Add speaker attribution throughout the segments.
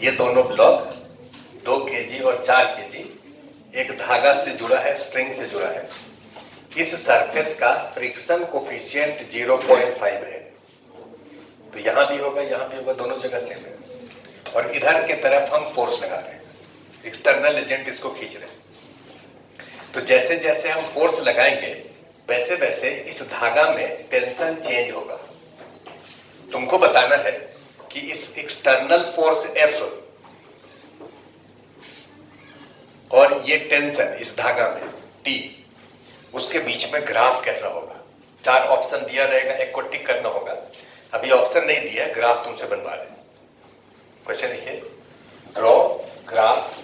Speaker 1: ये दोनों block 2 kg और 4 kg एक धागा से जुड़ा है, स्ट्रिंग से जुड़ा है। इस सरफेस का फ्रिक्शन कोफिशिएंट 0.5 है, तो यहां भी होगा, यहां भी होगा, दोनों जगह सेम है। और इधर के तरफ हम फोर्स लगा रहे हैं, एक्सटर्नल एजेंट इसको खींच रहे हैं। तो जैसे जैसे हम फोर्स लगाएंगे वैसे वैसे इस धागा में टेंशन चेंज होगा। तुमको बताना है कि इस एक्सटर्नल फोर्स F और ये टेंशन इस धागा में T, उसके बीच में ग्राफ कैसा होगा। 4 ऑप्शन दिया रहेगा, एक को टिक करना होगा। अभी ऑप्शन नहीं दिया, ग्राफ तुमसे बनवा रहे। क्वेश्चन लिखिए, draw graph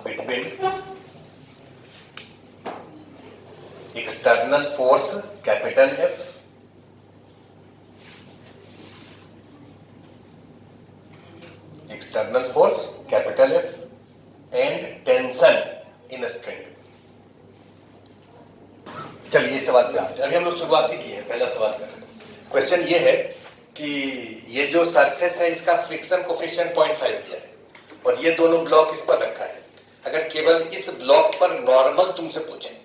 Speaker 1: between external force capital F external force capital F and tension in string. चलिए सवाल पे आते हैं। अभी हम लोग शुरुआत ही की है, पहला सवाल कर रहे हैं। क्वेश्चन ये है कि ये जो सरफेस है इसका फ्रिक्शन कोफिशिएंट 0.5 दिया है और ये दोनों ब्लॉक इस पर रखा है। अगर केवल इस ब्लॉक पर नॉर्मल तुमसे पूछे,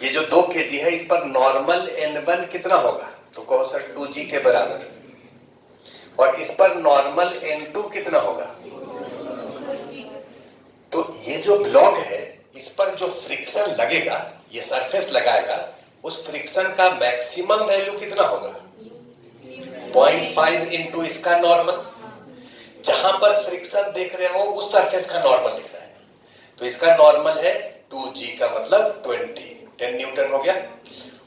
Speaker 1: ये जो 2 kg है इस पर नॉर्मल N1 कितना होगा, तो कहो सर 2G के बराबर। और इस पर नॉर्मल N2 कितना होगा, तो ये जो ब्लॉक है इस पर जो फ्रिक्शन लगेगा, ये सरफेस लगाएगा, उस फ्रिक्शन का मैक्सिमम वैल्यू कितना होगा, 0.5 इंटू इसका नॉर्मल। जहां पर फ्रिक्शन देख रहे हो उस सरफेस का नॉर्मल लिखना है, तो इसका नॉर्मल है 2G का मतलब 10 न्यूटन हो गया।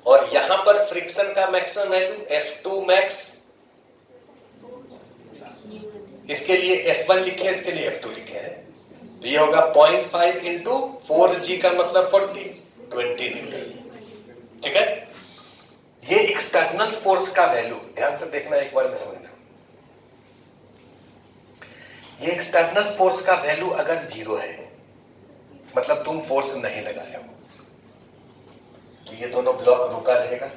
Speaker 1: और यहां पर फ्रिक्शन का मैक्सिमम वैल्यू F2 मैक्स, इसके लिए F1 लिखे हैं, इसके लिए F2 लिखे हैं, तो ये होगा 0.5 इंटू 4G का मतलब 20 न्यूटन। ठीक है, ये एक्सटर्नल फोर्स का वैल्यू ध्यान से देखना, एक बार में समझना। ये एक्सटर्नल फोर्स का वैल्यू अगर 0 है, मतलब तुम फोर्स नहीं लगाए हो, तो ये दोनों ब्लॉक रुका रहेगा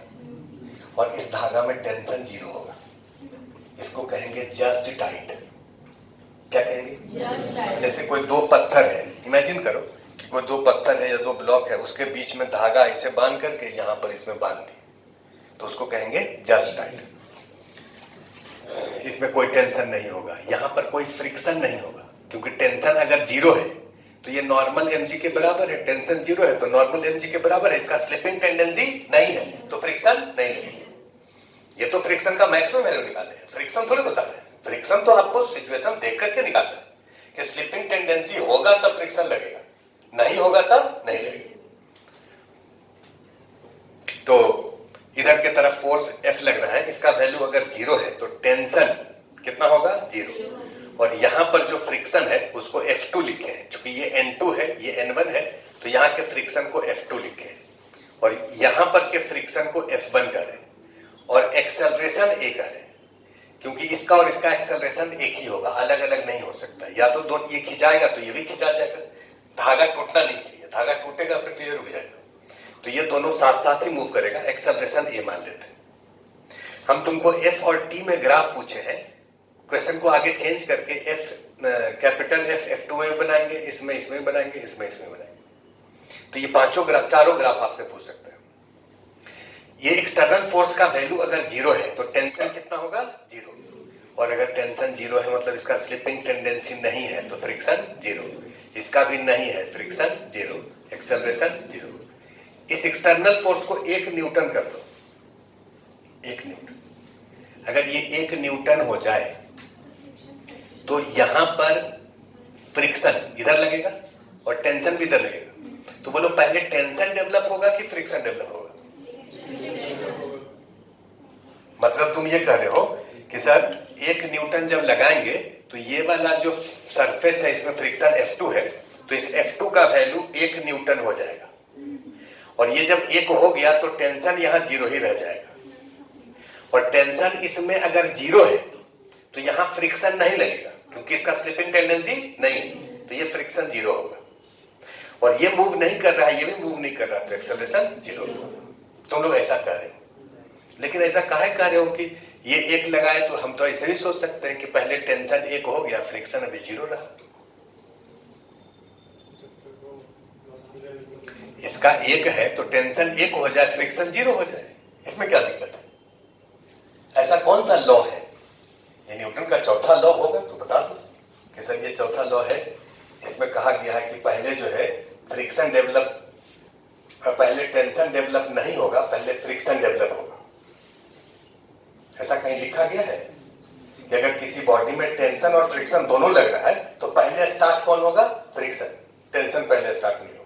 Speaker 1: और इस धागा में टेंशन 0 होगा। इसको कहेंगे जस्ट टाइट। क्या कहेंगे, जस्ट टाइट। जैसे कोई 2 पत्थर है, इमेजिन करो कि कोई 2 पत्थर है या 2 ब्लॉक है, उसके बीच में धागा इसे बांध करके यहां पर इसमें बांध दी, तो उसको कहेंगे जस्ट टाइट। इसमें कोई टेंशन नहीं होगा, यहां पर कोई फ्रिक्शन नहीं होगा, क्योंकि टेंशन अगर 0 है तो ये नॉर्मल mg के बराबर है। टेंशन 0 है तो नॉर्मल mg के बराबर है, इसका स्लिपिंग टेंडेंसी नहीं है, तो फ्रिक्शन नहीं लगेगा। ये तो फ्रिक्शन का मैक्सिमम वैल्यू निकाले हैं, फ्रिक्शन थोड़े बता रहे हैं। फ्रिक्शन तो आपको सिचुएशन देख करके निकालना है कि स्लिपिंग टेंडेंसी होगा तब फ्रिक्शन लगेगा, नहीं होगा तब नहीं लगेगा। तो इधर की तरफ फोर्स F लग रहा है, इसका वैल्यू अगर 0 है तो टेंशन कितना होगा, 0। और यहां पर जो फ्रिक्शन है उसको F2 लिखे हैं, क्योंकि ये N2 है ये N1 है, तो यहां के फ्रिक्शन को F2 लिखे हैं और यहां पर के फ्रिक्शन को F1 करें और एक्सेलरेशन A करें, क्योंकि इसका और इसका एक्सेलरेशन एक ही होगा, अलग अलग नहीं हो सकता। या तो दो ये खिंचाएगा तो ये भी खिंचा जाएगा, धागा टूटना नहीं चाहिए, धागा टूटेगा फिर तो ये रुक जाएगा, तो ये दोनों साथ साथ ही मूव करेगा। एक्सेलरेशन A मान लेते हैं हम। तुमको F और T में ग्राफ पूछे हैं, क्वेश्चन को आगे चेंज करके F कैपिटल F F2 में बनाएंगे, इसमें बनाएंगे, इसमें बनाएंगे, तो ये चारों ग्राफ आपसे पूछ सकते हैं। ये एक्सटर्नल फोर्स का वैल्यू अगर 0 है तो टेंशन कितना होगा, 0। और अगर टेंशन 0 है मतलब इसका स्लिपिंग टेंडेंसी नहीं है तो फ्रिक्शन 0, इसका भी नहीं है, फ्रिक्शन 0, एक्सेलरेशन 0। इस एक्सटर्नल फोर्स को 1 न्यूटन कर दो, 1 न्यूटन। अगर ये 1 न्यूटन हो जाए तो यहां पर फ्रिक्शन इधर लगेगा और टेंशन भी इधर लगेगा, तो बोलो पहले टेंशन डेवलप होगा कि फ्रिक्शन डेवलप होगा। मतलब तुम ये कह रहे हो कि सर 1 न्यूटन जब लगाएंगे तो ये वाला जो सरफेस है इसमें फ्रिक्शन F2 है, तो इस F2 का वैल्यू 1 न्यूटन हो जाएगा। और ये जब 1 हो गया तो टेंशन यहां 0 ही रह जाएगा। और टेंशन इसमें अगर 0 है तो यहां फ्रिक्शन नहीं लगेगा, क्योंकि इसका स्लिपिंग टेंडेंसी नहीं है, तो ये फ्रिक्शन 0 होगा। और ये मूव नहीं कर रहा है, ये भी मूव नहीं कर रहा, तो एक्सेलरेशन 0 होगा। तुम लोग ऐसा कर रहे हो। लेकिन ऐसा काहे कार्य हो कि ये एक लगाए, तो हम तो ऐसे भी सोच सकते हैं कि पहले टेंशन एक हो गया, फ्रिक्शन अभी जीरो रहा। इसका एक है तो टेंशन एक हो जाए, फ्रिक्शन जीरो हो जाए, इसमें क्या दिक्कत है? ऐसा कौन सा लॉ है? ये न्यूटन का चौथा लॉ होगा तो बता दो कि सर ये चौथा लॉ है जिसमें कहा गया है कि पहले जो है फ्रिक्शन डेवलप, पहले टेंशन डेवलप नहीं होगा, पहले फ्रिक्शन डेवलप होगा। ऐसा कहीं लिखा गया है कि अगर किसी बॉडी में टेंशन और फ्रिक्शन दोनों लग रहा है तो पहले स्टार्ट कौन होगा? फ्रिक्शन, टेंशन पहले स्टार्ट नहीं होगा।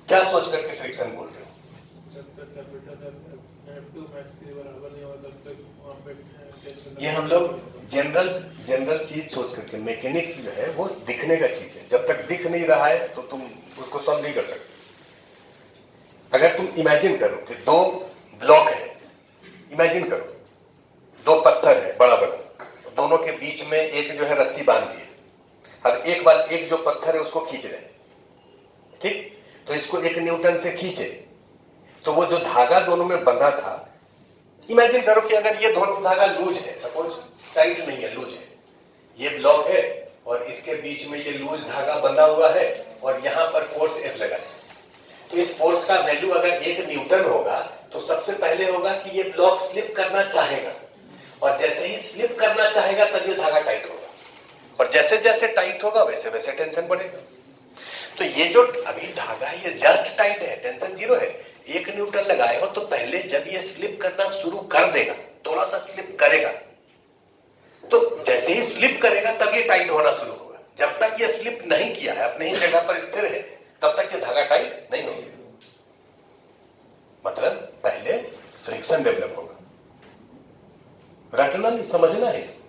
Speaker 1: क्या सोच करके फ्रिक्शन बोल रहे हो? ये हम लोग जनरल चीज सोच करके, मैकेनिक्स जो है वो दिखने का चीज है, जब तक दिख नहीं रहा है तो तुम उसको सॉल्व नहीं कर सकते। अगर तुम इमेजिन करो कि दो ब्लॉक है, इमेजिन करो दो पत्थर है बड़ा बड़ा, दोनों के बीच में एक जो है रस्सी बांध दी है। अब एक बार एक जो पत्थर है उसको खींच रहे, ठीक, तो इसको एक न्यूटन से खींचे तो वो जो धागा दोनों में बंधा था, इमेजिन करो कि अगर ये दोनों धागा लूज है, सपोज टाइट नहीं है, लूज है, ये ब्लॉक है और इसके बीच में ये लूज धागा बंधा हुआ है और यहां पर फोर्स F लगा है, तो इस फोर्स का वैल्यू अगर 1 न्यूटन होगा तो सबसे पहले होगा कि ये ब्लॉक स्लिप करना चाहेगा, और जैसे ही स्लिप करना चाहेगा तब ये धागा टाइट होगा, और जैसे जैसे टाइट होगा वैसे वैसे टेंशन बढ़ेगा। तो ये जो अभी धागा है ये जस्ट टाइट है, टेंशन जीरो है। 1 न्यूटन लगाए हो तो पहले जब ये स्लिप करना शुरू कर देगा, थोड़ा सा स्लिप करेगा, तो जैसे ही स्लिप करेगा तब ये टाइट होना शुरू होगा। जब तक ये स्लिप नहीं किया है, अपने ही जगह पर स्थिर है, तब तक ये धागा टाइट नहीं होगा। मतलब पहले फ्रिक्शन डेवलप होगा। रटना नहीं, समझना है इसको,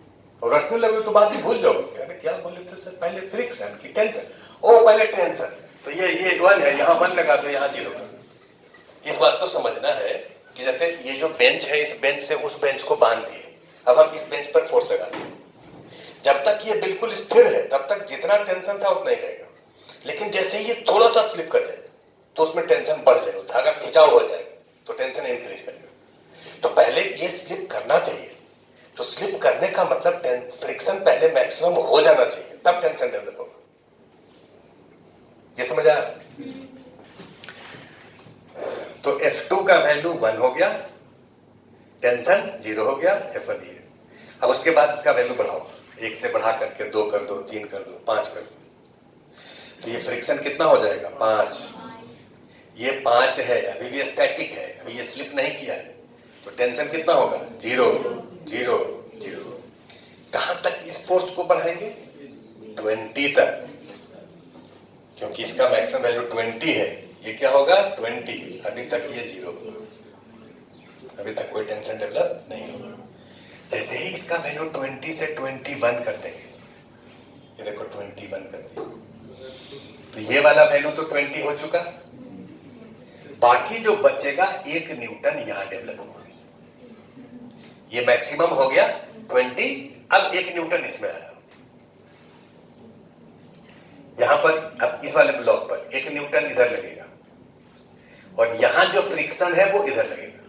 Speaker 1: और रटने लगे तो बात ही भूल जाओगे। अरे क्या बोले थे सर, पहले फ्रिक्शन की टेंशन, ओ पहले टेंशन, तो ये 1 है, यहां 1 लगा दो, यहां 0। इस बात को समझना है कि जैसे ये जो बेंच है, इस बेंच से उस बेंच को बांध दिए, अब हम इस बेंच पर फोर्स लगा दें, जब तक ये बिल्कुल स्थिर है तब तक जितना टेंशन था उतना ही रहेगा, लेकिन जैसे ये थोड़ा सा स्लिप कर जाए तो उसमें टेंशन बढ़ जाएगा, धागा खिंचाव हो जाएगा, तो टेंशन इंक्रीज करेगा। तो पहले ये स्लिप करना चाहिए, तो स्लिप करने का मतलब फ्रिक्शन पहले मैक्सिमम हो जाना चाहिए, तब टेंशन डेवलप होगा। ये समझ आया? तो F2 का वैल्यू 1 हो गया, टेंशन 0 हो गया, F1 ये। अब उसके बाद इसका वैल्यू बढ़ाओ, 1 से बढ़ा करके 2 कर दो, 3 कर दो, 5 कर दो, तो ये फ्रिक्शन कितना हो जाएगा? 5। ये 5 है, अभी भी स्टैटिक है, अभी ये स्लिप नहीं किया है, तो टेंशन कितना होगा? 0 0 0। कहां तक इस फोर्स को बढ़ाएंगे? 20 तक, क्योंकि इसका मैक्सिमम वैल्यू 20 है। ये क्या होगा? 20। अभी तक ये 0 होगा, अभी तक कोई टेंशन डेवलप नहीं होगा। जैसे ही इसका वैल्यू 20 से 21 कर देंगे, ये देखो 21 कर दिया, तो ये वाला वैल्यू तो 20 हो चुका, बाकी जो बचेगा 1 न्यूटन यहां डेवलप होगा। ये मैक्सिमम हो गया 20, अब 1 न्यूटन इसमें आया, यहां पर अब इस वाले ब्लॉक पर 1 न्यूटन इधर लगेगा, और यहां जो फ्रिक्शन है वो इधर लगेगा,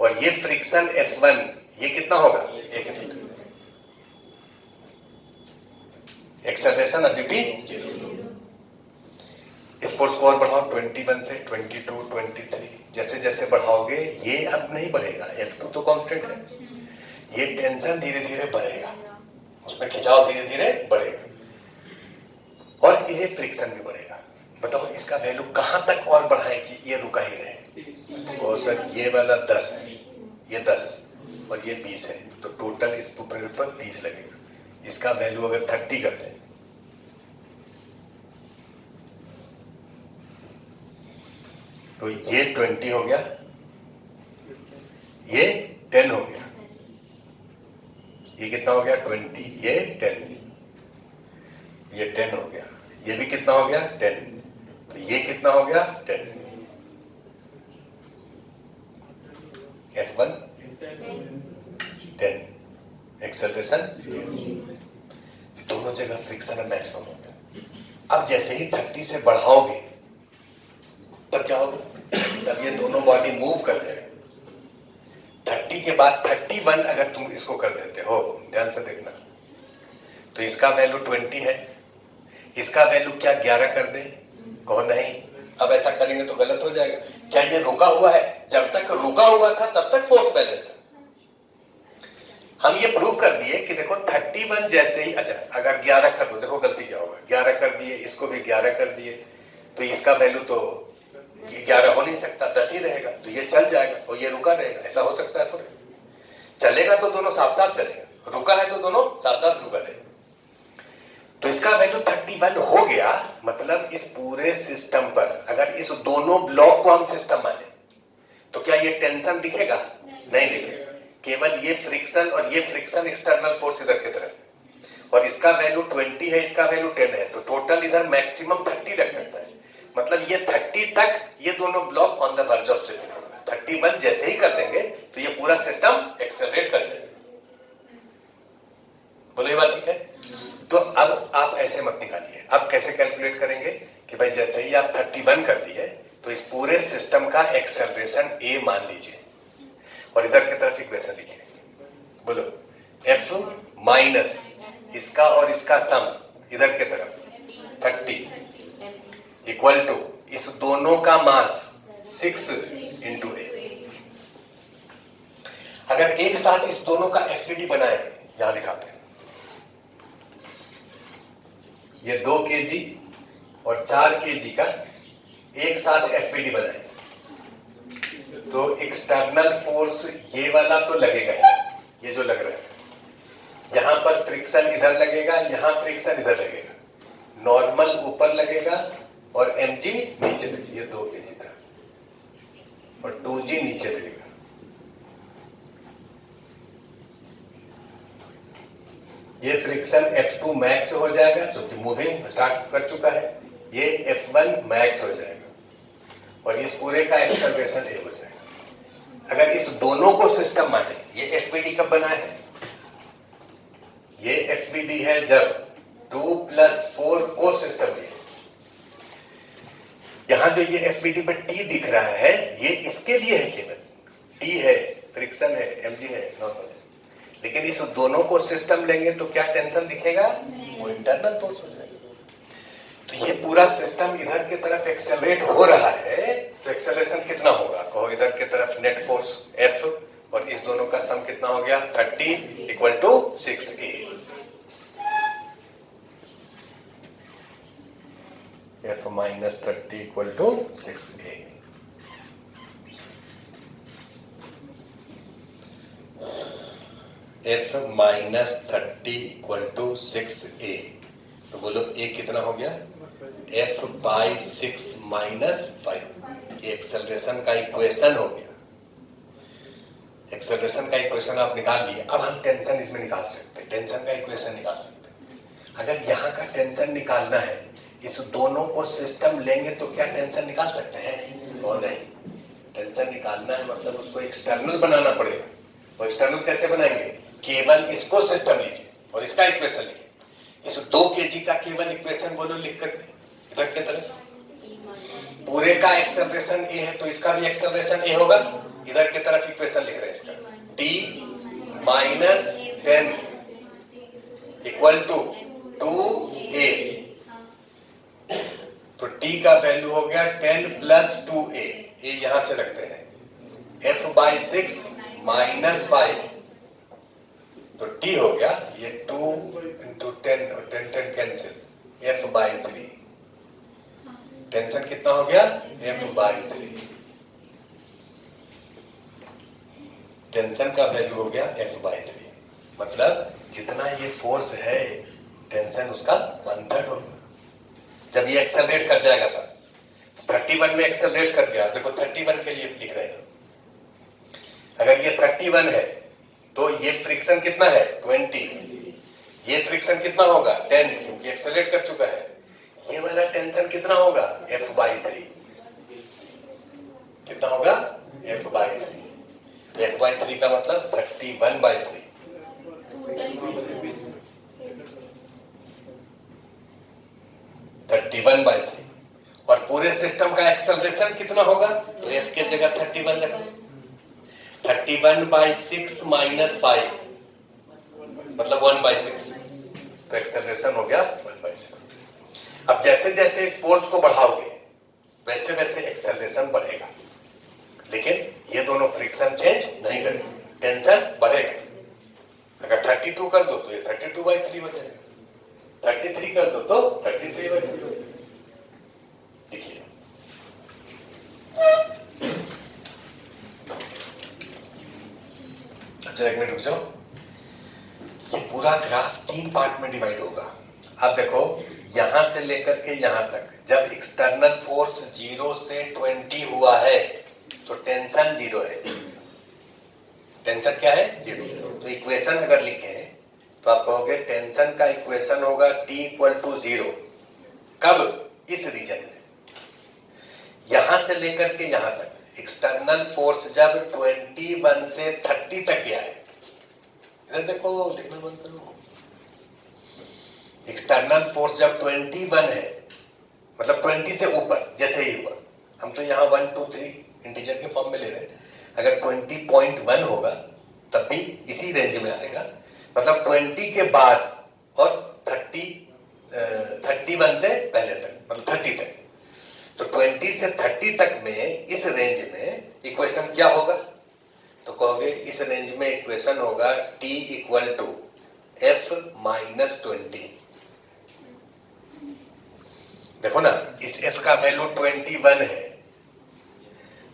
Speaker 1: और ये फ्रिक्शन F1 ये कितना होगा? 1 न्यूटन। एक्सेलरेशन अभी भी 0। इस फोर्स को और बढ़ाओ 21 से 22, 23, जैसे जैसे बढ़ाओगे ये अब नहीं बढ़ेगा, F2 तो कांस्टेंट है, ये टेंशन धीरे धीरे बढ़ेगा, उसमें खिंचाव धीरे धीरे बढ़ेगा, और ये फ्रिक्शन भी बढ़ेगा। बताओ इसका वैल्यू कहां तक और बढ़ाए कि ये रुका ही रहे? और सर ये वाला 10, ये 10 और ये 20 है, तो टोटल इस पर 30 लगेगा। इसका वैल्यू अगर 30 करते हैं तो ये 20 हो गया, ये 10 हो गया, ये कितना हो गया? 20, ये 10, ये 10 हो गया, ये भी कितना हो गया? 10, तो ये कितना हो गया? 10। F1 10, एक्सेलरेशन 0, दोनों जगह फ्रिक्शन मैक्सिमम हो गया। अब जैसे ही 30 से बढ़ाओगे तब क्या होगा, तब ये दोनों बॉडी मूव कर जाएगा। 30 के बाद 31 अगर तुम इसको कर देते हो, ध्यान से देखना, तो इसका वैल्यू 20 है, इसका वैल्यू क्या 11 कर दे, कहो नहीं, अब ऐसा करेंगे तो गलत हो जाएगा। क्या ये रुका हुआ है? जब तक रुका हुआ था तब तक फोर्स बैलेंस है। हम ये प्रूव कर दिए कि देखो 31 जैसे ही, अच्छा अगर 11 कर दो, देखो गलती क्या होगा, 11 कर दिए, इसको भी 11 कर दिए, तो इसका वैल्यू तो 11 हो नहीं सकता, 10 ही रहेगा, तो ये चल जाएगा और ये रुका रहेगा। ऐसा हो सकता है थोड़े? चलेगा तो दोनों साथ साथ चलेगा, रुका है तो दोनों साथ साथ रुका रहेगा। तो इसका वैल्यू 31 हो गया, मतलब इस पूरे सिस्टम पर अगर इस दोनों ब्लॉक को हम सिस्टम माने तो क्या ये टेंशन दिखेगा? नहीं दिखेगा, केवल ये फ्रिक्शन और ये फ्रिक्शन एक्सटर्नल फोर्स इधर की तरफ है, और इसका वैल्यू 20 है, इसका वैल्यू 10 है, तो टोटल इधर मैक्सिमम 30 लग सकता है। मतलब ये 30 तक ये दोनों block on the verge of slipping होगा। 31 जैसे ही कर देंगे तो ये पूरा सिस्टम एक्सेलरेट कर जाएगा। बोलो ये बात ठीक है? तो अब आप ऐसे मत निकालिए, अब कैसे कैलकुलेट करेंगे कि भाई जैसे ही आप 31 कर दिए तो इस पूरे सिस्टम का एक्सेलरेशन ए मान लीजिए, और इधर की तरफ इक्वेशन लिखिए, बोलो F माइनस इसका और इसका सम इधर की तरफ 30 इक्वल टू इस दोनों का मास 6 इंटू ए। अगर एक साथ इस दोनों का एफवीडी बनाए, यहां दिखाते हैं, ये 2 kg और 4 kg का एक साथ एफवीडी बनाए, तो एक्सटर्नल फोर्स ये वाला तो लगेगा ही, ये जो लग रहा है, यहां पर फ्रिक्शन इधर लगेगा, यहां फ्रिक्शन इधर लगेगा, नॉर्मल ऊपर लगेगा और mg नीचे लगेगा, ये 2 kg था, और 2g नीचे लगेगा। ये फ्रिक्शन F2 मैक्स हो जाएगा जो कि मूविंग स्टार्ट कर चुका है, ये F1 मैक्स हो जाएगा, और इस पूरे का एक्सेलरेशन ए हो जाएगा। अगर इस दोनों को सिस्टम माने, ये एफवीडी कब बना है? ये एफवीडी है जब 2 + 4 को सिस्टम लिया। यहां जो ये एफवीडी पर टी दिख रहा है, ये इसके लिए है, केवल टी है, फ्रिक्शन है, mg है, नॉर्मल है। लेकिन इस दोनों को सिस्टम लेंगे तो क्या टेंशन दिखेगा? वो इंटरनल फोर्स हो जाएगा। तो ये पूरा सिस्टम इधर की तरफ एक्सेलरेट हो रहा है, तो एक्सेलरेशन कितना होगा? कहो इधर की तरफ नेट फोर्स F, और इस दोनों का सम कितना हो गया? 30 equal to 6a। F minus 30 equal to 6a। F minus 30 equal to 6a, तो बोलो a कितना हो गया? F by 6 minus 5। ये एक्सेलरेशन का इक्वेशन हो गया। एक्सेलरेशन का इक्वेशन आप निकाल लिए। अब हम टेंशन इसमें निकाल सकते हैं, टेंशन का इक्वेशन निकाल सकते हैं। अगर यहाँ का टेंशन निकालना है, इस दोनों को सिस्टम लेंगे तो क्या टेंशन निकाल सकते हैं? और नहीं, टेंशन निकालना है मतलब उसको एक्सटर्नल बनाना पड़ेगा। वो एक्सटर्नल कैसे बनाएंगे? केवल इसको सिस्टम लीजिए और इसका इक्वेशन लिखिए। इस 2 kg का केवल इक्वेशन बोलो लिख करके इधर की तरफ। पूरे का एक्सेलरेशन ए है तो इसका भी एक्सेलरेशन ए होगा। इधर की तरफ इक्वेशन लिख रहे हैं इसका, t minus 10 equal to 2a। तो t का वैल्यू हो गया 10 प्लस 2a। ए यहां से रखते हैं, f बाई 6 माइनस 5, तो t हो गया ये 2 इंटू 10 और 10 कैंसिल, f बाई 3। टेंशन कितना हो गया? f by 3। टेंशन का वैल्यू हो गया f बाई 3। मतलब जितना ये फोर्स है, टेंशन उसका 1/3 होगा। जब ये एक्सेलरेट कर जाएगा तब 31 में एक्सेलरेट कर गया। देखो 31 के लिए लिख रहे हैं, अगर ये 31 है तो ये फ्रिक्शन कितना है? 20। ये फ्रिक्शन कितना होगा? 10, क्योंकि एक्सेलरेट कर चुका है। ये वाला टेंशन कितना होगा? f by 3। कितना होगा? f by 3। f बाई 3 का मतलब 31/3। और पूरे सिस्टम का एक्सेलरेशन कितना होगा? तो F के जगह 31 रख लो। 31/6 - 5 मतलब 1/6, तो एक्सेलरेशन हो गया 1/6। अब जैसे जैसे इस फोर्स को बढ़ाओगे वैसे वैसे एक्सेलरेशन बढ़ेगा, लेकिन ये दोनों फ्रिक्शन चेंज नहीं करेंगे, टेंशन बढ़ेगा। अगर 32 कर दो तो ये 32/3 हो जाएगा, 33 कर दो तो 33/3 हो जाएगा। देखिए अच्छा, एक मिनट रुक जाओ। ये पूरा ग्राफ 3 पार्ट में डिवाइड होगा। अब देखो यहां से लेकर के यहां तक जब एक्सटर्नल फोर्स 0 से 20 हुआ है तो टेंशन 0 है। टेंशन क्या है? 0। तो इक्वेशन अगर लिखें तो आप कहोगे टेंशन का इक्वेशन होगा T = 0। कब? इस रीजन में, यहां से लेकर के यहां तक एक्सटर्नल फोर्स जब 21 से 30 तक गया है। इधर देखो, लिखना बंद करो। एक्सटर्नल फोर्स जब 21 है मतलब 20 से ऊपर जैसे ही हुआ, हम तो यहाँ 1 2 3 इंटीजर के फॉर्म में ले रहे हैं। अगर 20.1 होगा तब भी इसी रेंज में आएगा, मतलब 20 के बाद और 31 से पहले तक, मतलब 30 तक। तो 20 से 30 तक में इस रेंज में इक्वेशन क्या होगा? तो कहोगे इस रेंज में इक्वेशन होगा T = F - 20। देखो ना, इस F का वैल्यू 21 है,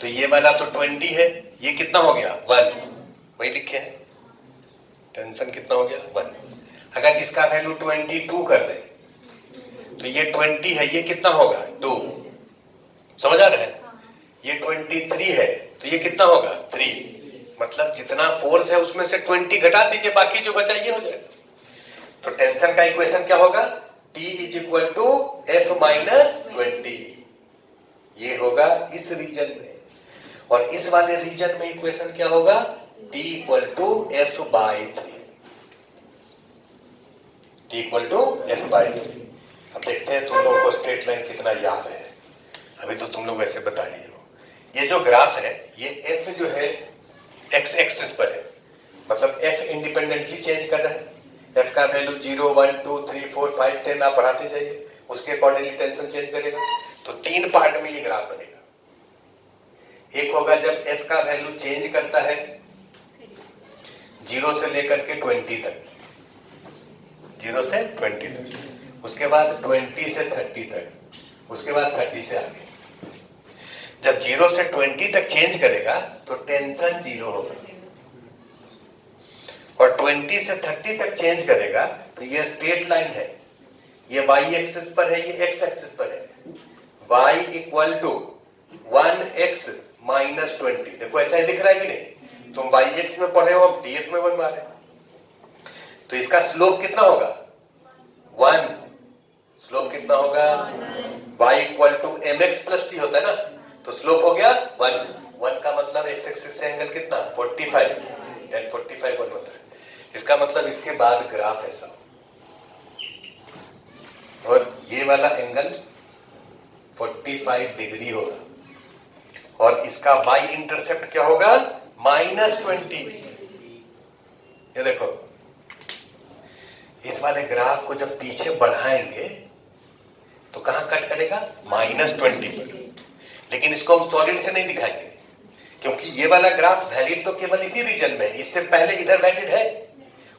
Speaker 1: तो ये वाला तो 20 है, ये कितना हो गया? 1। वही लिखे हैं, टेंशन कितना हो गया? 1। अगर इसका वैल्यू 22 कर दे तो ये 20 है, ये कितना होगा? 2। समझ आ रहा है? ये 23 है तो ये कितना होगा? 3। मतलब जितना फोर्स है उसमें से 20 घटा दीजिए, बाकी जो बचा ये हो जाएगा। तो टेंशन का इक्वेशन क्या होगा? T = F - 20। ये होगा इस रीजन में, और इस वाले रीजन में इक्वेशन क्या होगा? T = F/3। T = F/3। अब देखते हैं तुम लोगों को स्ट्रेट लाइन कितना याद है। अभी तो तुम लोग वैसे बता ही हो। ये जो ग्राफ है, ये F जो है x एक्सिस पर है, मतलब F इंडिपेंडेंटली चेंज कर रहा है। F का वैल्यू 0 1 2 3 4 5 10 आप बढ़ाते जाइए, उसके अकॉर्डिंगली टेंशन चेंज करेगा। तो 3 पार्ट में ये ग्राफ बनेगा। एक होगा जब F का वैल्यू चेंज करता है 0 से लेकर के 20 तक, 0 से 20 तक, उसके बाद 20 से 30 तक, उसके बाद 30 से आगे। जब 0 से 20 तक चेंज करेगा तो टेंशन 0 होगा, और 20 से 30 तक चेंज करेगा तो ये स्ट्रेट लाइन है, ये y एक्सिस पर है, ये x एक्सिस पर है। y = 1x - 20। देखो ऐसा ही दिख रहा है कि नहीं? तुम yx में पढ़े हो, हम df में बनवा रहे हैं। तो इसका स्लोप कितना होगा? 1। स्लोप कितना होगा? y = mx + c होता है ना, तो स्लोप हो गया 1। 1 का मतलब x एक्सिस से एंगल कितना? 45। tan 45 1 होता है। इसका मतलब इसके बाद ग्राफ ऐसा हो, और ये वाला एंगल 45 डिग्री होगा, और इसका y इंटरसेप्ट क्या होगा? -20। ये देखो, इस वाले ग्राफ को जब पीछे बढ़ाएंगे तो कहां कट करेगा? -20 पर। लेकिन इसको हम सॉलिड से नहीं दिखाएंगे, क्योंकि ये वाला ग्राफ वैलिड तो केवल इसी रीजन में है, इससे पहले इधर वैलिड है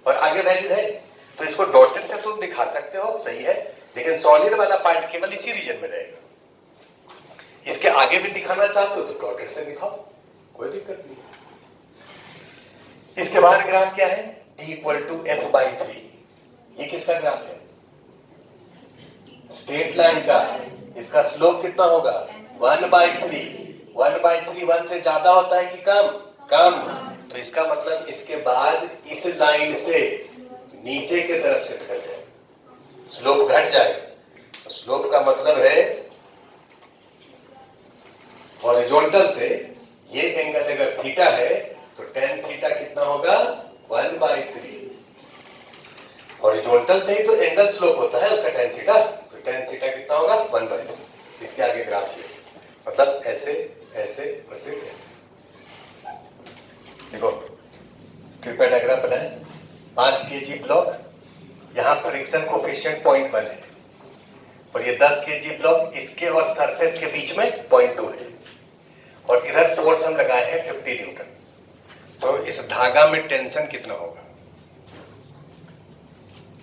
Speaker 1: और आगे वैलिड है। तो इसको डॉटेड से तुम दिखा सकते हो, सही है, लेकिन सॉलिड वाला पार्ट केवल इसी रीजन में रहेगा। इसके आगे भी दिखाना चाहते हो तो डॉटेड से दिखाओ, कोई दिक्कत नहीं। इसके बाद ग्राफ क्या है? T = F/3। ये किसका ग्राफ है? स्ट्रेट लाइन का। इसका स्लोप कितना होगा? 1/3। 1/3 1 से ज्यादा होता है कि कम? कम। तो इसका मतलब इसके बाद इस लाइन से नीचे की तरफ शिफ्ट कर जाए, स्लोप घट जाए। तो स्लोप का मतलब है हॉरिजॉन्टल से ये एंगल अगर थीटा है तो tan थीटा कितना होगा? 1/3। हॉरिजॉन्टल से ही तो एंगल स्लोप होता है उसका tan थीटा, तो tan थीटा कितना होगा? 1/3। इसके आगे ग्राफ ये, मतलब ऐसे ऐसे और फिर ऐसे। देखो कृपया डायग्राम बनाए। 5 kg ब्लॉक, यहाँ फ्रिक्शन कोफिशिएंट 0.1 है, और ये 10 kg ब्लॉक इसके और सरफेस के बीच में 0.2 है, और इधर फोर्स हम लगाए हैं 50 न्यूटन। तो इस धागा में टेंशन कितना होगा?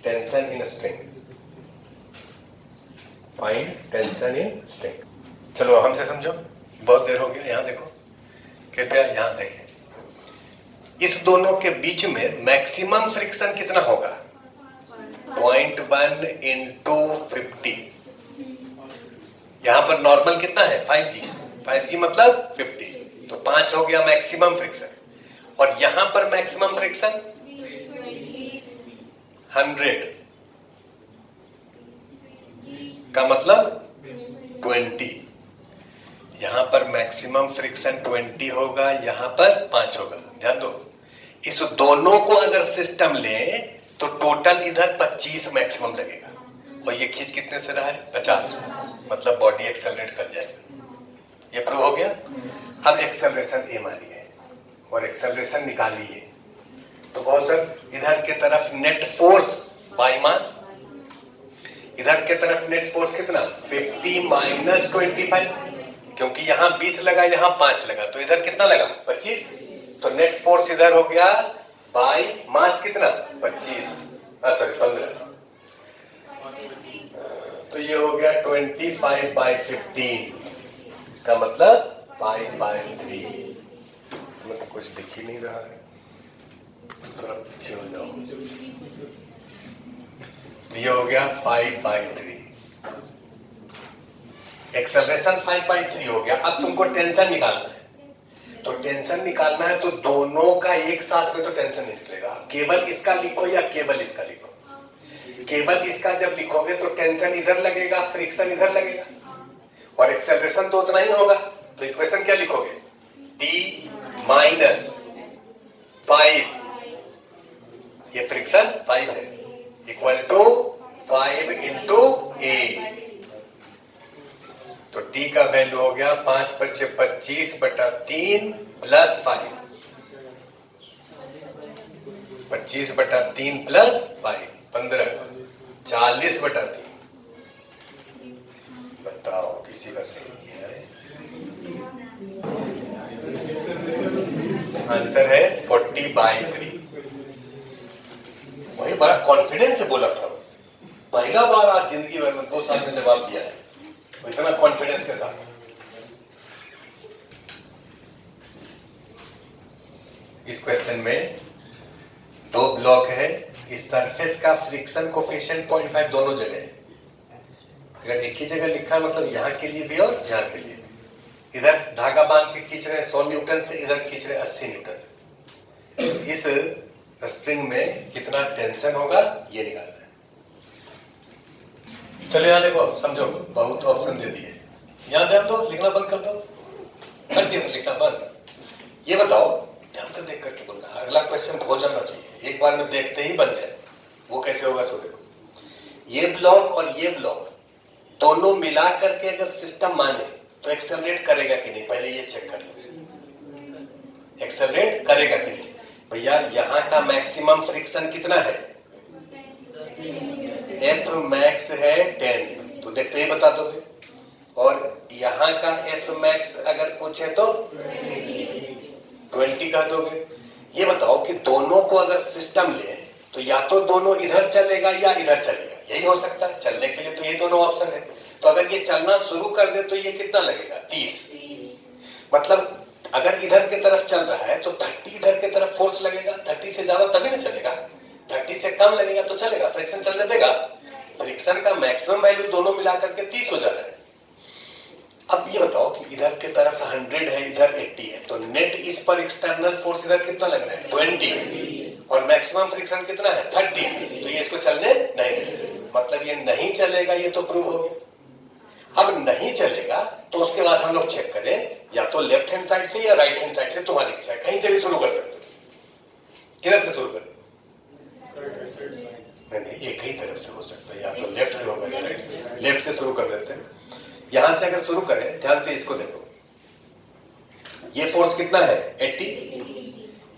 Speaker 1: Tension in string, find tension in string. चलो हमसे समझो, बहुत देर हो गया। यहां देखो, कृपया यहां देखें। इस दोनों के बीच में मैक्सिमम फ्रिक्शन कितना होगा? 0.1 इंटू 50। यहां पर नॉर्मल कितना है? 5G। 5G मतलब 50, तो 5 हो गया मैक्सिमम फ्रिक्शन। और यहां पर मैक्सिमम फ्रिक्शन 100 का मतलब 20। यहां पर मैक्सिमम फ्रिक्शन 20 होगा, यहां पर 5 होगा। ध्यान दो, इस दोनों को अगर सिस्टम ले तो टोटल इधर 25 मैक्सिमम लगेगा, और ये खींच कितने से रहा है? 50, मतलब बॉडी एक्सेलरेट कर जाएगा। ये प्रूव हो गया। अब एक्सेलरेशन ए मानिए और एक्सेलरेशन निकालिए। तो बहुत सर, इधर के तरफ नेट फोर्स बाय मास, इधर के तरफ नेट फोर्स कितना? 50 माइनस 25, क्योंकि यहां 20 लगा, यहां 5 लगा, तो इधर कितना लगा? 25। तो नेट फोर्स इधर हो गया बाय मास कितना? 25, सॉरी 15। तो ये हो गया 25 बाय 15 का मतलब 5/3। इसमें तो कुछ दिख ही नहीं रहा है, थोड़ा पीछे हो जाओ। ये हो गया 5/3। एक्सेलरेशन 5/3 हो गया। अब तुमको टेंशन निकालना है, तो टेंशन निकालना है तो दोनों का एक साथ में तो टेंशन नहीं निकलेगा। केवल इसका लिखो या केवल इसका लिखो। केवल इसका जब लिखोगे तो टेंशन इधर लगेगा, फ्रिक्शन इधर लगेगा, और एक्सेलरेशन तो उतना ही होगा। तो इक्वेशन क्या लिखोगे? T माइनस 5, ये फ्रिक्शन 5 है, इक्वल टू 5 इंटू A। तो T का वैल्यू हो गया 5×5=25/3 प्लस 5, 25/3 प्लस 5 15, 40/3। बताओ किसी का सही नहीं है? आंसर है 40/3। वही बड़ा कॉन्फिडेंस से बोला था, पहला बार आज जिंदगी भर में 2 साल में जवाब दिया है, इतना कॉन्फिडेंस के साथ। इस क्वेश्चन में 2 ब्लॉक है, इस सरफेस का फ्रिक्शन कोफिशिएंट 0.5 दोनों जगह है। अगर एक ही जगह लिखा है मतलब यहां के लिए भी और यहां के लिए भी। इधर धागा बांध के खींच रहे हैं 100 न्यूटन से, इधर खींच रहे हैं 80 न्यूटन से। तो इस स्ट्रिंग में कितना टेंशन होगा ये निकालना है। चलो यहां देखो, समझो, बहुत ऑप्शन दे दिए। यहां ध्यान दो, लिखना बंद कर दो, कर दिया लिखना बंद। ये बताओ, ध्यान से देख करके बोलना, अगला क्वेश्चन हो जाना चाहिए, एक बार में देखते ही बन जाए। वो कैसे होगा सो देखो। ये ब्लॉक और ये ब्लॉक दोनों मिला करके अगर सिस्टम माने तो एक्सेलरेट करेगा कि नहीं, पहले ये चेक कर लो। एक्सेलरेट करेगा कि नहीं? भैया यहां का मैक्सिमम फ्रिक्शन कितना है? F मैक्स है 10, तो देखते ही बता दोगे। और यहां का F मैक्स अगर पूछे तो 20 कह दोगे। ये बताओ कि दोनों को अगर सिस्टम ले तो या तो दोनों इधर चलेगा या इधर चलेगा, यही हो सकता है। चलने के लिए तो ये दोनों ऑप्शन है। तो अगर ये चलना शुरू कर दे तो ये कितना लगेगा? 30। मतलब अगर इधर की तरफ चल रहा है तो 30 इधर की तरफ फोर्स लगेगा। 30 से ज्यादा तभी ना चलेगा, 30 से कम लगेगा तो चलेगा, फ्रिक्शन चलने देगा। फ्रिक्शन का मैक्सिमम वैल्यू दोनों मिलाकर के 30 हो जा रहा है। अब ये बताओ कि इधर की तरफ 100 है, इधर 80 है, तो नेट इस पर एक्सटर्नल फोर्स इधर कितना लग रहा है? 20, और मैक्सिमम फ्रिक्शन कितना है? 30। तो ये इसको चलने नहीं, मतलब ये नहीं चलेगा, ये तो प्रूव हो गया। अब नहीं चलेगा तो उसके बाद हम लोग चेक करें, या तो लेफ्ट हैंड साइड से या राइट हैंड साइड से, तुम्हारी इच्छा है, कहीं से भी शुरू कर सकते हो। किधर से शुरू करें? नहीं, एक ही तरफ से हो सकता है, या तो लेफ्ट से होगा या राइट से। लेफ्ट से शुरू कर देते हैं। यहां से अगर शुरू करें, ध्यान से इसको देखो, ये फोर्स कितना है 80,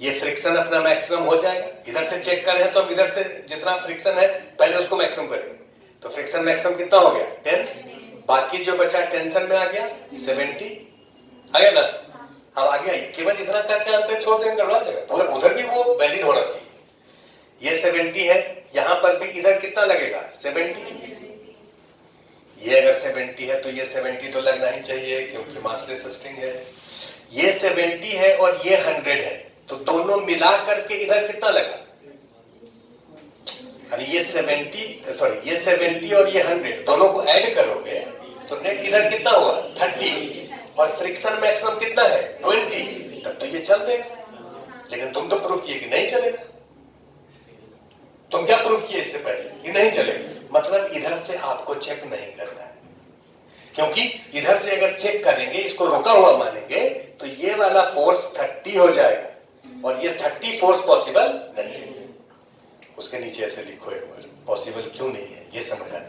Speaker 1: ये फ्रिक्शन अपना मैक्सिमम हो जाएगा। इधर से चेक कर रहे हैं तो हम इधर से जितना फ्रिक्शन है पहले उसको मैक्सिमम करेंगे, तो फ्रिक्शन मैक्सिमम कितना हो गया 10, बाकी जो बचा टेंशन में आ गया 70, आ गया ना। अब आ गया, केवल इतना करके आंसर छोड़ देंगे गड़बड़ा जाएगा पूरा, उधर भी वो वैलिड होना चाहिए। ये 70 है, यहां पर भी इधर कितना लगेगा 70, ये अगर 70 है तो ये 70 तो लगना ही चाहिए क्योंकि मासलेस स्ट्रिंग है। ये 70 है और ये 100 है, तो दोनों मिला करके इधर कितना लगा, अरे ये 70 और ये 100 दोनों को ऐड करोगे तो नेट इधर कितना हुआ 30, और फ्रिक्शन मैक्सिमम कितना है 20, तब तो ये चल देगा। लेकिन तुम तो प्रूफ किए कि नहीं चलेगा। तुम क्या प्रूफ किए इससे पहले कि नहीं चलेगा, मतलब इधर से आपको चेक नहीं करना है, क्योंकि इधर से अगर चेक करेंगे, इसको रुका हुआ मानेंगे, तो ये वाला फोर्स 30 हो जाएगा और ये 30 फोर्स पॉसिबल नहीं है। उसके नीचे ऐसे लिखो एक बार, पॉसिबल क्यों नहीं है ये समझना।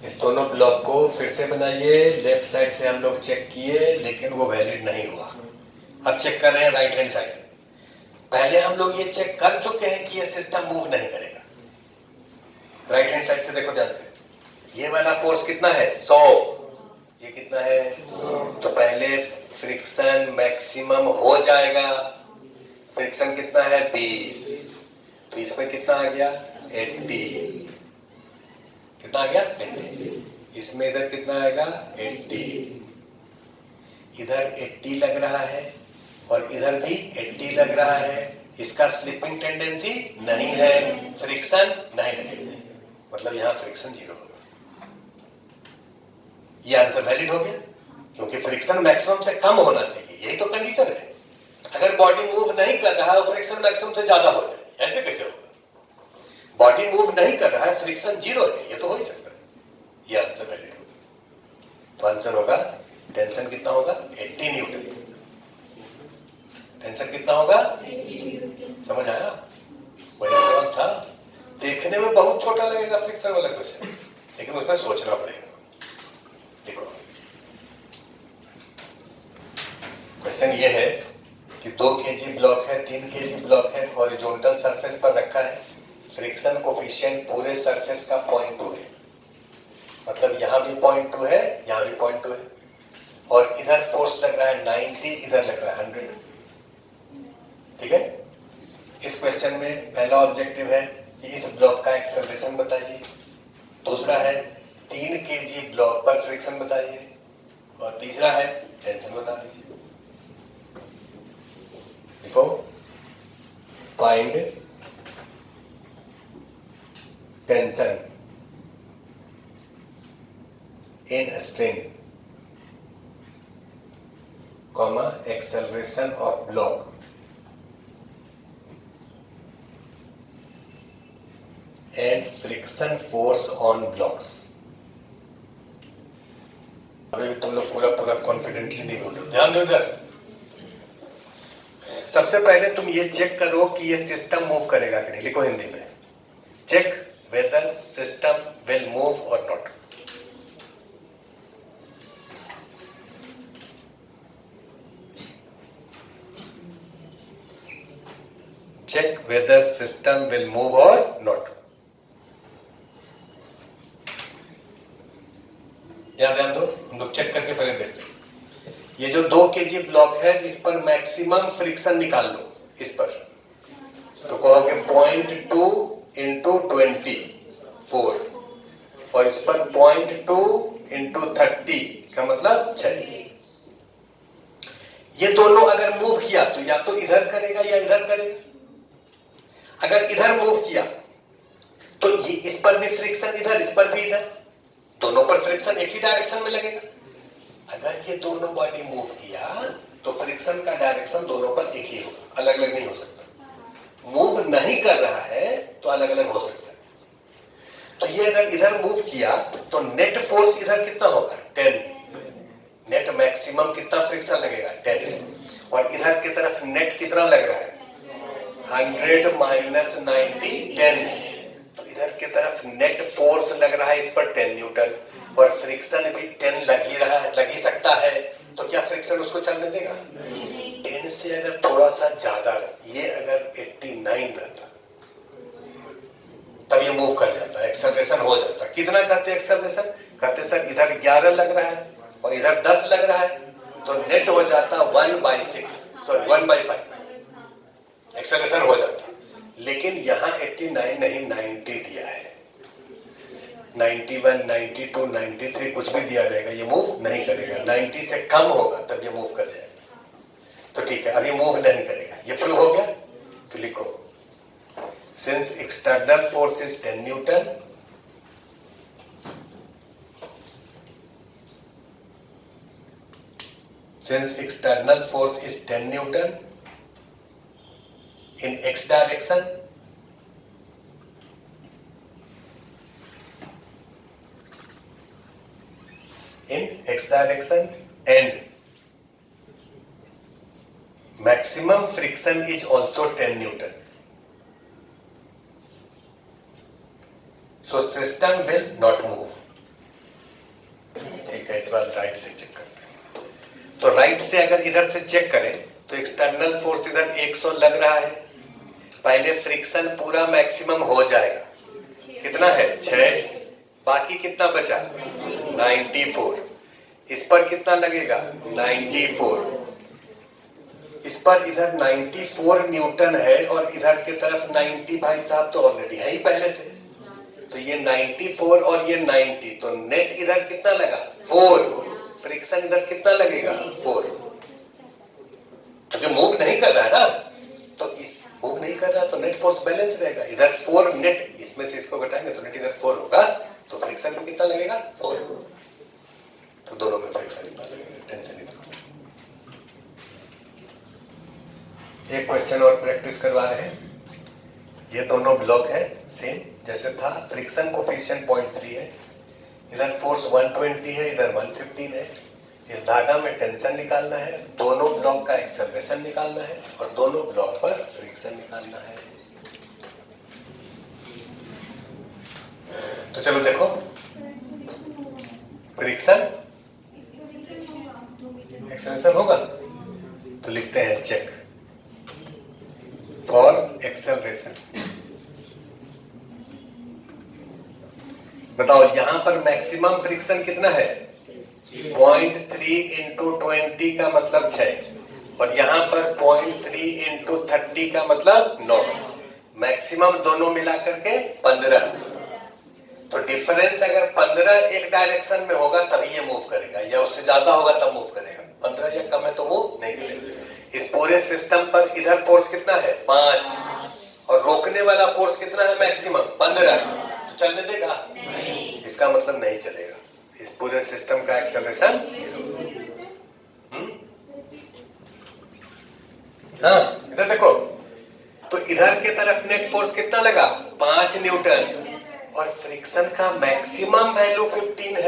Speaker 1: इस दोनों ब्लॉक को फिर से बनाइए, लेफ्ट साइड से हम लोग चेक किए लेकिन वो वैलिड नहीं हुआ। अब चेक कर रहे हैं राइट हैंड साइड से। पहले हम लोग ये चेक कर चुके हैं कि ये सिस्टम मूव नहीं करेगा। राइट हैंड साइड से देखो ध्यान से, ये वाला फोर्स कितना है 100, ये कितना है 100, तो पहले फ्रिक्शन मैक्सिमम हो जाएगा। फ्रिक्शन कितना है 20, तो इसमें कितना आ गया 80, कितना आ गया 80, इसमें इधर कितना आएगा 80, इधर 80 लग रहा है और इधर भी 80 लग रहा है। इसका स्लिपिंग टेंडेंसी नहीं है, फ्रिक्शन नहीं लगेगा, मतलब यहां फ्रिक्शन 0 होगा। ये आंसर वैलिड हो गया क्योंकि फ्रिक्शन मैक्सिमम से कम होना चाहिए, यही तो कंडीशन है। अगर बॉडी मूव नहीं कर रहा है और फ्रिक्शन मैक्सिमम से ज्यादा हो जाए, ऐसे कैसे होगा? बॉडी मूव नहीं कर रहा है, फ्रिक्शन 0 है, ये तो हो ही सकता है। ये आंसर वैलिड होगा। तो आंसर होगा टेंशन कितना होगा 80 न्यूटन। टेंशन कितना होगा, समझ आया? बढ़िया सवाल था, देखने में बहुत छोटा लगेगा फ्रिक्शन वाला क्वेश्चन, लेकिन उसमें सोचना पड़ेगा। देखो क्वेश्चन ये है कि 2 kg ब्लॉक है, 3 kg ब्लॉक है, हॉरिजॉन्टल सरफेस पर रखा है। फ्रिक्शन कोफिशिएंट पूरे सरफेस का 0.2 है, मतलब यहां भी 0.2 है, यहां भी 0.2 है, और इधर फोर्स लग रहा है 90, इधर लग रहा है 100। ठीक है, इस क्वेश्चन में पहला ऑब्जेक्टिव है कि इस ब्लॉक का एक्सेलरेशन बताइए, दूसरा है 3 kg ब्लॉक पर फ्रिक्शन बताइए, और तीसरा है टेंशन बता दीजिए। देखो, find tension in string, comma acceleration of block and friction force on blocks. अभी भी तुम लोग पूरा कॉन्फिडेंटली नहीं बोल रहे, ध्यान दो इधर। सबसे पहले तुम ये चेक करो कि ये सिस्टम मूव करेगा कि नहीं। लिखो हिंदी में, check weather system will move or not. Check weather system will move or not. ध्यान दो, हम लोग चेक करके पहले देखते हैं। ये जो 2 kg ब्लॉक है, इस पर मैक्सिमम फ्रिक्शन निकाल लो। इस पर तो कहोगे 0.2 इंटू 24, और इस पर 0.2 इंटू 30 का मतलब 6। ये दोनों अगर मूव किया तो या तो इधर करेगा या इधर करेगा। अगर इधर मूव किया तो ये इस पर भी फ्रिक्शन इधर, इस पर भी इधर, दोनों पर फ्रिक्शन एक ही डायरेक्शन में लगेगा। अगर ये दोनों बॉडी मूव किया तो फ्रिक्शन का डायरेक्शन दोनों पर एक ही होगा, अलग अलग नहीं हो सकता। मूव नहीं कर रहा है तो अलग अलग हो सकता है। तो ये अगर इधर मूव किया तो नेट फोर्स इधर कितना होगा 10, नेट मैक्सिमम कितना फ्रिक्शन लगेगा 10, और इधर की तरफ नेट कितना लग रहा है 100 माइनस 90 10, तो इधर की तरफ नेट फोर्स लग रहा है इस पर 10 न्यूटन और फ्रिक्शन भी 10 लग ही रहा है, लग ही सकता है, तो क्या फ्रिक्शन उसको चलने देगा? 10 से अगर थोड़ा सा ज्यादा, ये अगर 89 रहता तब ये मूव कर जाता, एक्सेलरेशन हो जाता। कितना करते एक्सेलरेशन? कहते सर इधर 11 लग रहा है और इधर 10 लग रहा है, तो नेट हो जाता 1/6, सॉरी 1/5 एक्सेलरेशन हो जाता। लेकिन यहाँ 89 नहीं 90 दिया है, 91, 92, 93 कुछ भी दिया रहेगा, ये मूव नहीं करेगा। 90 से कम होगा तब ये मूव कर जाएगा। तो ठीक है, अब ये मूव नहीं करेगा, ये प्रूव हो गया। तो लिखो since external force is 10 Newton, since external force is 10 Newton in x direction, and maximum friction is also 10 Newton. So system will not move. ठीक है, इस बार राइट से चेक करते हैं। तो राइट से अगर इधर से चेक करें तो एक्सटर्नल फोर्स इधर 100 लग रहा है, पहले फ्रिक्शन पूरा मैक्सिमम हो जाएगा। कितना है? 6, बाकी कितना बचा? 94। इस पर कितना लगेगा? 94। इस पर इधर 94 न्यूटन है और इधर की तरफ 90 भाई साहब तो ऑलरेडी है ही पहले से, तो ये 94 और ये 90, तो नेट इधर कितना लगा? 4। फ्रिक्शन इधर कितना लगेगा? 4। क्योंकि मूव नहीं कर रहा है ना, तो इस मूव नहीं कर रहा तो नेट फोर्स बैलेंस रहेगा। इधर 4 नेट, इसमें से इसको घटाएंगे तो नेट इधर 4 होगा, तो फ्रिक्शन में कितना लगेगा? 4। तो दोनों में फ्रिक्शन कितना लगेगा? टेंशन नहीं। एक क्वेश्चन और प्रैक्टिस करवा रहे हैं। ये दोनों ब्लॉक है सेम जैसे था, फ्रिक्शन कोफिशिएंट 0.3 है, इधर फोर्स 120 है, इधर 115 है। इस धागा में टेंशन निकालना है, दोनों ब्लॉक का एक्सेलरेशन निकालना है और दोनों ब्लॉक पर फ्रिक्शन निकालना है। तो चलो देखो, फ्रिक्शन एक्सेलरेशन होगा, तो लिखते हैं चेक फॉर एक्सेलरेशन। बताओ यहां पर मैक्सिमम फ्रिक्शन कितना है? 0.3 इंटू 20 का मतलब 6 और यहां पर 0.3 इंटू 30 का मतलब 9। मैक्सिमम दोनों मिलाकर के 15। तो डिफरेंस अगर 15 एक डायरेक्शन में होगा तभी ये मूव करेगा, या उससे ज्यादा होगा तब मूव करेगा। 15 या कम है तो मूव नहीं करेगा। इस पूरे सिस्टम पर इधर फोर्स कितना है? 5 और रोकने वाला फोर्स कितना है? मैक्सिमम 15। तो चलने देगा? नहीं। इसका मतलब नहीं चलेगा। इस पूरे सिस्टम का एक्सेलरेशन 0। हाँ, इधर देखो, तो इधर की तरफ नेट फोर्स कितना लगा? 5 न्यूटन और फ्रिक्शन का मैक्सिमम वैल्यू 15 है।